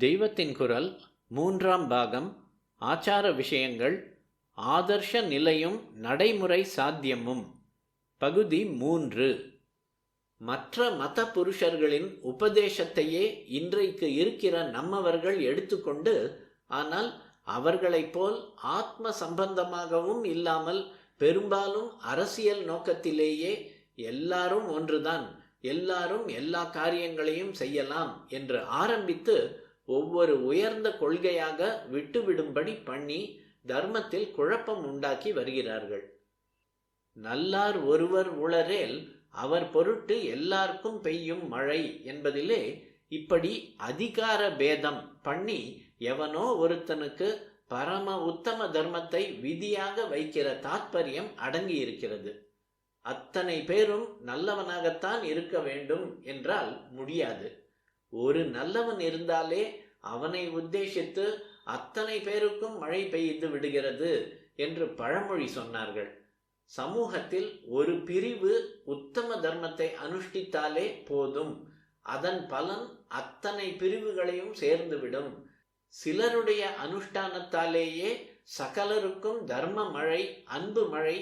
தெய்வத்தின் குரல் 3ஆம் பாகம் ஆச்சார விஷயங்கள் ஆதர்ஷ நிலையும் நடைமுறை சாத்தியமும் பகுதி 3. மற்ற மத புருஷர்களின் உபதேசத்தையே இன்றைக்கு இருக்கிற நம்மவர்கள் எடுத்துக்கொண்டு, ஆனால் அவர்களைப் போல் ஆத்ம சம்பந்தமாகவும் இல்லாமல் பெரும்பாலும் அரசியல் நோக்கத்திலேயே எல்லாரும் ஒன்றுதான், எல்லாரும் எல்லா காரியங்களையும் செய்யலாம் என்று ஆரம்பித்து ஒவ்வொரு உயர்ந்த கொள்கையாக விட்டுவிடும்படி பண்ணி தர்மத்தில் குழப்பம் உண்டாக்கி வருகிறார்கள். நல்லார் ஒருவர் உளரேல் அவர் பொருட்டு எல்லாருக்கும் பெய்யும் மழை என்பதிலே இப்படி அதிகார பேதம் பண்ணி எவனோ ஒருத்தனுக்கு பரம உத்தம தர்மத்தை விதியாக வைக்கிற தாத்பரியம் அடங்கி இருக்கிறது. அத்தனை பேரும் நல்லவனாகத்தான் இருக்க வேண்டும் என்றால் முடியாது. ஒரு நல்லவன் இருந்தாலே அவனை உத்தேசித்து அத்தனை பேருக்கும் மழை பெய்து விடுகிறது என்று பழமொழி சொன்னார்கள். சமூகத்தில் ஒரு பிரிவு உத்தம தர்மத்தை அனுஷ்டித்தாலே போதும், அதன் பலன் அத்தனை பிரிவுகளையும் சேர்ந்துவிடும். சிலருடைய அனுஷ்டானத்தாலேயே சகலருக்கும் தர்ம மழை, அன்பு மழை,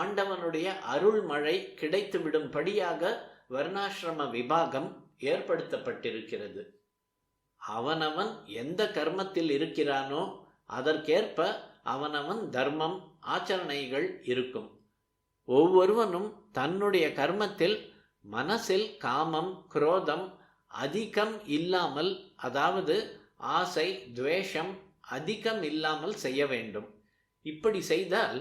ஆண்டவனுடைய அருள் மழை கிடைத்துவிடும்படியாக வர்ணாசிரம விபாகம் ஏற்படுத்தப்பட்டிருக்கிறது. அவனவன் எந்த கர்மத்தில் இருக்கிறானோ அதற்கேற்ப அவனவன் தர்மம் ஆச்சரணைகள் இருக்கும். ஒவ்வொருவனும் தன்னுடைய கர்மத்தில் மனசில் காமம், குரோதம் அதிகம் இல்லாமல், அதாவது ஆசை, துவேஷம் அதிகம் இல்லாமல் செய்ய வேண்டும். இப்படி செய்தால்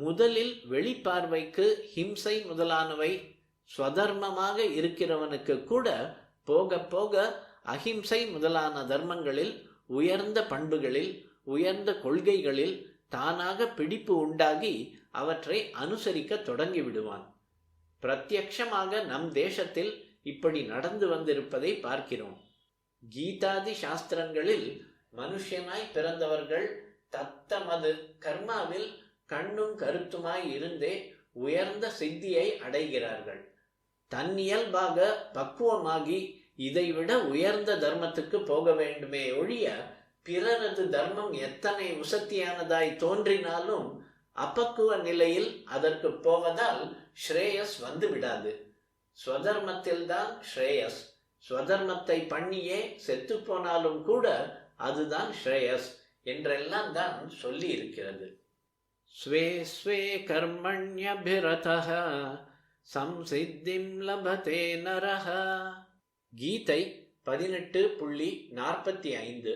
முதலில் வெளிப்பார்வைக்கு ஹிம்சை முதலானவை ஸ்வதர்மமாக இருக்கிறவனுக்கு கூட போக போக அஹிம்சை முதலான தர்மங்களில், உயர்ந்த பண்புகளில், உயர்ந்த கொள்கைகளில் தானாக பிடிப்பு உண்டாகி அவற்றை அனுசரிக்க தொடங்கி விடுவான். பிரத்யக்ஷமாக நம் தேசத்தில் இப்படி நடந்து வந்திருப்பதை பார்க்கிறோம். கீதாதி சாஸ்திரங்களில் மனுஷனாய் பிறந்தவர்கள் தத்தமது கர்மாவில் கண்ணும் கருத்துமாய் இருந்தே உயர்ந்த சித்தியை அடைகிறார்கள். தன்னியல்பாக பக்குவமாகி இதைவிட உயர்ந்த தர்மத்துக்கு போக வேண்டுமே ஒழிய பிறரது தர்மம் எத்தனை உசத்தியானதாய் தோன்றினாலும் அப்பக்குவ நிலையில் அதற்கு போவதால் ஸ்ரேயஸ் வந்து விடாது. ஸ்வதர்மத்தில்தான் ஸ்ரேயஸ். ஸ்வதர்மத்தை பண்ணியே செத்து போனாலும் கூட அதுதான் ஸ்ரேயஸ் என்றெல்லாம் தான் சொல்லி இருக்கிறது. ஸ்வே ஸ்வே கர்மண்யபிரதஹ சம்சித்திம் லபதே நரஹ. கீதை 18.45.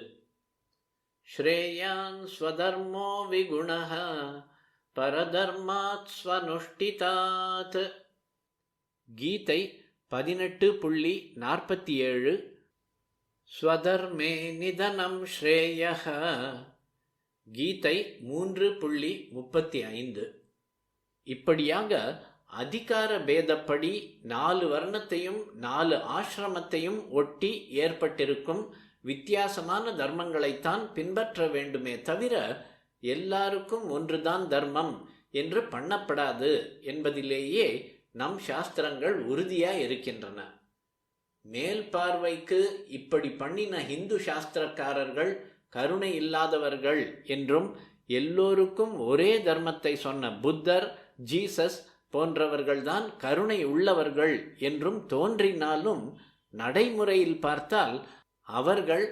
ஸ்ரேயான் ஸ்வதர்மோ விகுணஹ பரதர்மாத் ஸ்வனுஷ்டிதாத். கீதை 18.47. ஸ்வதர்மே நிதனம் ஸ்ரேயஹ. கீதை 3.35. இப்படியாக அதிகார பேதப்படி 4 வர்ணத்தையும் 4 ஆசிரமத்தையும் ஒட்டி ஏற்பட்டிருக்கும் வித்தியாசமான தர்மங்களைத்தான் பின்பற்ற வேண்டுமே தவிர எல்லாருக்கும் ஒன்றுதான் தர்மம் என்று பண்ணப்படாது என்பதிலேயே நம் சாஸ்திரங்கள் உறுதியாய் இருக்கின்றன. மேல் பார்வைக்கு இப்படி பண்ணின ஹிந்து சாஸ்திரக்காரர்கள் கருணை இல்லாதவர்கள் என்றும், எல்லோருக்கும் ஒரே தர்மத்தை சொன்ன புத்தர், ஜீசஸ் போன்றவர்கள்தான் கருணை உள்ளவர்கள் என்றும் தோன்றினாலும் நடைமுறையில் பார்த்தால் அவர்கள்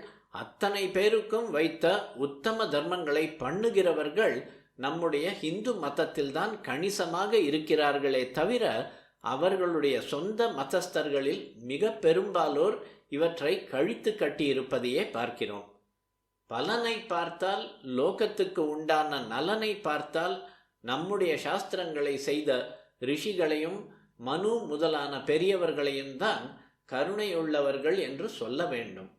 அத்தனை பேருக்கும் வைத்த உத்தம தர்மங்களை பண்ணுகிறவர்கள் நம்முடைய இந்து மதத்தில்தான் கணிசமாக இருக்கிறார்களே தவிர அவர்களுடைய சொந்த மதஸ்தர்களில் மிக பெரும்பாலோர் இவற்றை கழித்து கட்டியிருப்பதையே பார்க்கிறோம். பலனை பார்த்தால், லோகத்துக்கு உண்டான நலனை பார்த்தால் நம்முடைய சாஸ்திரங்களை செய்த ரிஷிகளையும் மனு முதலான பெரியவர்களையும் தான் கருணையுள்ளவர்கள் என்று சொல்ல வேண்டும்.